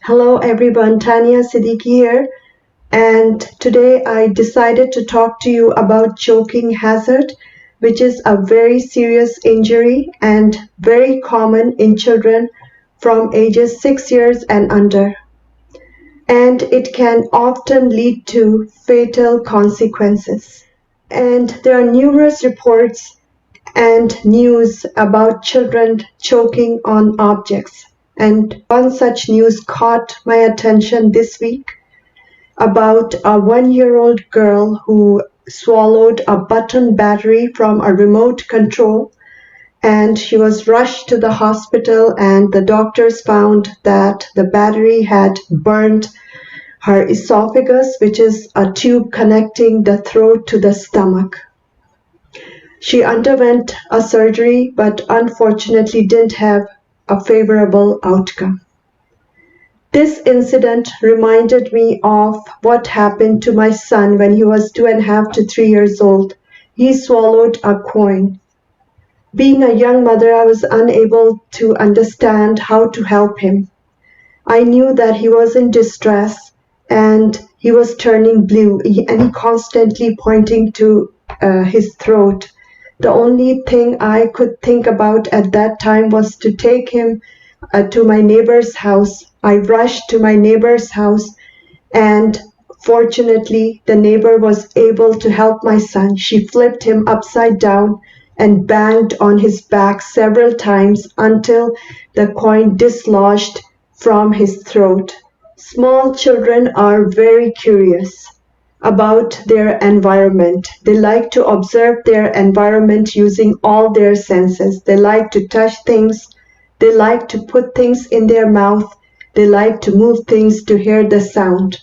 Hello everyone, Tania Siddiqui here, and today I decided to talk to you about choking hazard, which is a very serious injury and very common in children from ages 6 years and under. And it can often lead to fatal consequences. And there are numerous reports and news about children choking on objects. And one such news caught my attention this week about a 1-year-old girl who swallowed a button battery from a remote control, and she was rushed to the hospital, and the doctors found that the battery had burned her esophagus, which is a tube connecting the throat to the stomach. She underwent a surgery but unfortunately didn't have a favorable outcome. This incident reminded me of what happened to my son when he was 2.5 to 3 years old. He swallowed a coin. Being a young mother, I was unable to understand how to help him. I knew that he was in distress and he was turning blue, and he constantly pointing to his throat. The only thing I could think about at that time was to take him to my neighbor's house. I rushed to my neighbor's house, and fortunately, the neighbor was able to help my son. She flipped him upside down and banged on his back several times until the coin dislodged from his throat. Small children are very curious about their environment. They like to observe their environment using all their senses. They like to touch things. They like to put things in their mouth. They like to move things to hear the sound.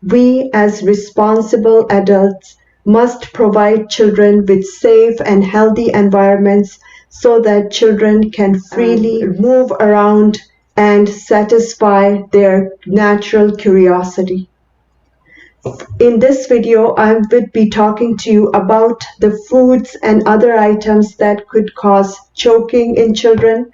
We, as responsible adults, must provide children with safe and healthy environments so that children can freely move around and satisfy their natural curiosity. In this video, I would be talking to you about the foods and other items that could cause choking in children.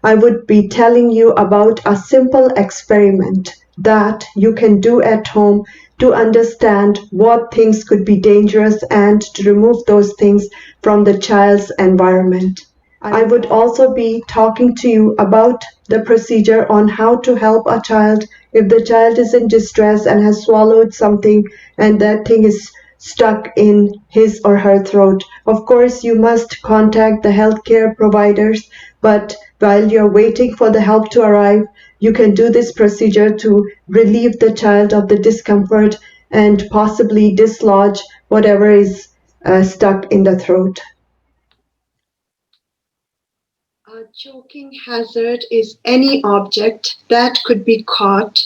I would be telling you about a simple experiment that you can do at home to understand what things could be dangerous and to remove those things from the child's environment. I would also be talking to you about the procedure on how to help a child if the child is in distress and has swallowed something and that thing is stuck in his or her throat. Of course, you must contact the healthcare providers, but while you're waiting for the help to arrive, you can do this procedure to relieve the child of the discomfort and possibly dislodge whatever is stuck in the throat. A choking hazard is any object that could be caught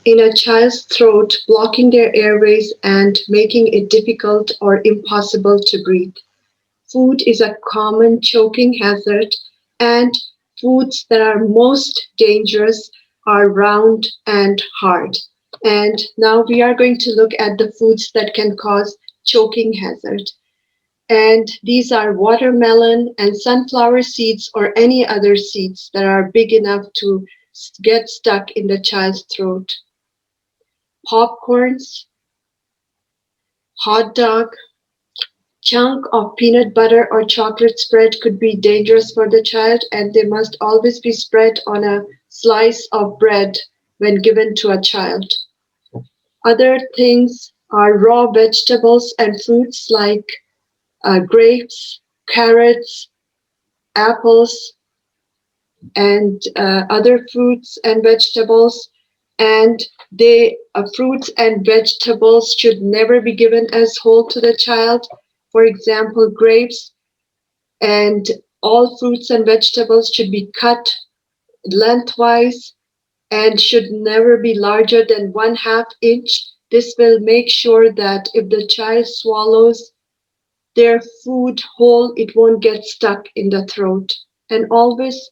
in a child's throat, blocking their airways and making it difficult or impossible to breathe. Food is a common choking hazard, and foods that are most dangerous are round and hard. And now we are going to look at the foods that can cause choking hazard. And these are watermelon and sunflower seeds or any other seeds that are big enough to get stuck in the child's throat. Popcorns, hot dog, chunk of peanut butter or chocolate spread could be dangerous for the child, and they must always be spread on a slice of bread when given to a child. Other things are raw vegetables and fruits like grapes, carrots, apples, and other fruits and vegetables. And fruits and vegetables should never be given as whole to the child. For example, grapes and all fruits and vegetables should be cut lengthwise and should never be larger than 1/2 inch. This will make sure that if the child swallows their food whole, it won't get stuck in the throat. And always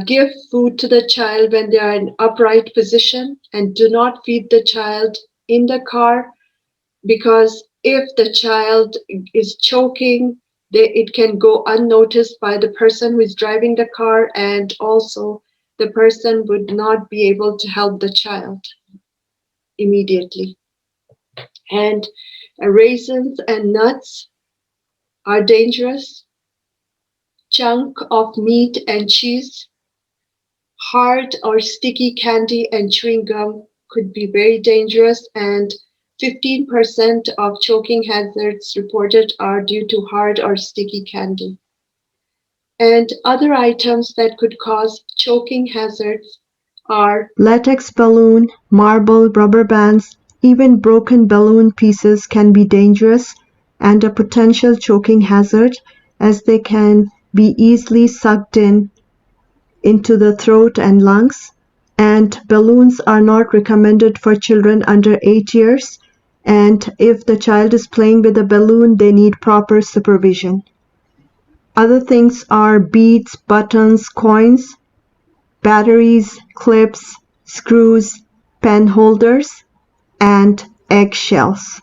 give food to the child when they are in upright position, and do not feed the child in the car, because if the child is choking, it can go unnoticed by the person who is driving the car, and also the person would not be able to help the child immediately. And raisins and nuts are dangerous. Chunk of meat and cheese, hard or sticky candy and chewing gum could be very dangerous, and 15% of choking hazards reported are due to hard or sticky candy. And other items that could cause choking hazards are latex balloon, marble, rubber bands, even broken balloon pieces can be dangerous and a potential choking hazard, as they can be easily sucked into the throat and lungs, and balloons are not recommended for children under 8 years, and if the child is playing with a balloon, they need proper supervision. Other things are beads, buttons, coins, batteries, clips, screws, pen holders, and eggshells.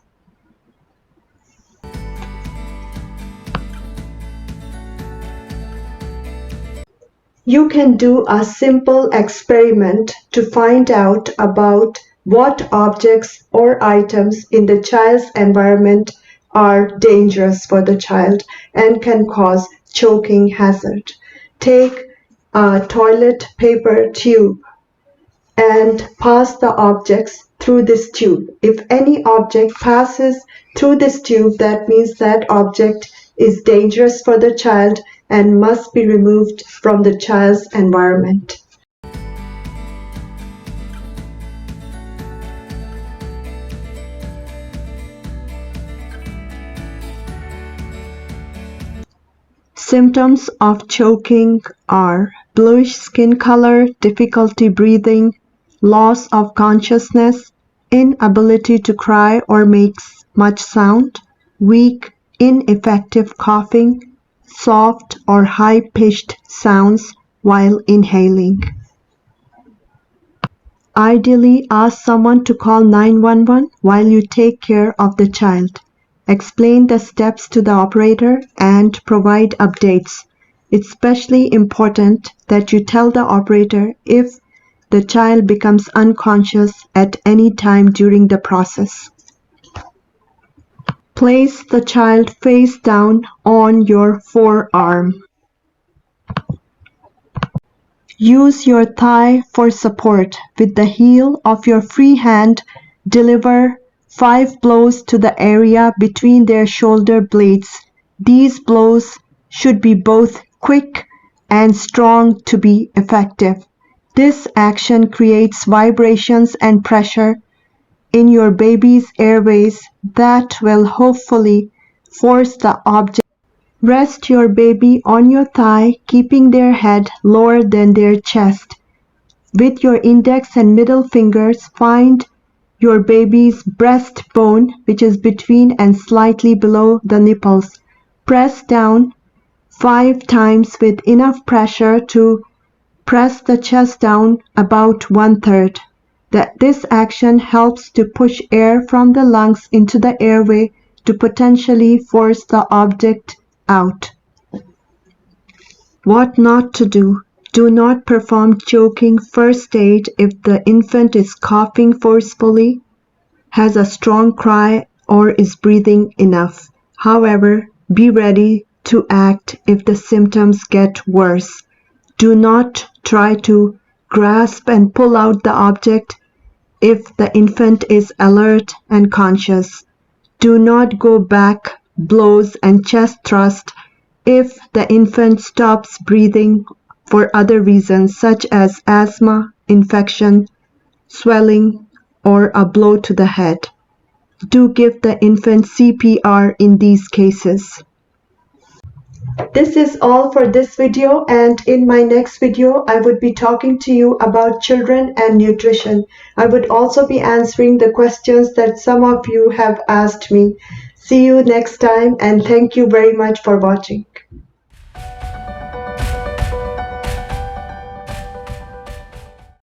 You can do a simple experiment to find out about what objects or items in the child's environment are dangerous for the child and can cause choking hazard. Take a toilet paper tube and pass the objects through this tube. If any object passes through this tube, that means that object is dangerous for the child and must be removed from the child's environment. Symptoms of choking are bluish skin color, difficulty breathing, loss of consciousness, inability to cry or make much sound, weak, ineffective coughing, soft or high-pitched sounds while inhaling. Ideally, ask someone to call 911 while you take care of the child. Explain the steps to the operator and provide updates. It's especially important that you tell the operator if the child becomes unconscious at any time during the process. Place the child face down on your forearm. Use your thigh for support. With the heel of your free hand, deliver 5 blows to the area between their shoulder blades. These blows should be both quick and strong to be effective. This action creates vibrations and pressure in your baby's airways that will hopefully force the object. Rest your baby on your thigh, keeping their head lower than their chest. With your index and middle fingers, find your baby's breastbone, which is between and slightly below the nipples. Press down 5 times with enough pressure to press the chest down about 1/3. This action helps to push air from the lungs into the airway to potentially force the object out. What not to do. Do not perform choking first aid if the infant is coughing forcefully, has a strong cry, or is breathing enough. However, be ready to act if the symptoms get worse. Do not try to grasp and pull out the object if the infant is alert and conscious. Do not go back blows and chest thrust if the infant stops breathing for other reasons such as asthma, infection, swelling, or a blow to the head. Do give the infant CPR in these cases. This is all for this video, and in my next video I would be talking to you about children and nutrition. I would also be answering the questions that some of you have asked me. See you next time, and thank you very much for watching.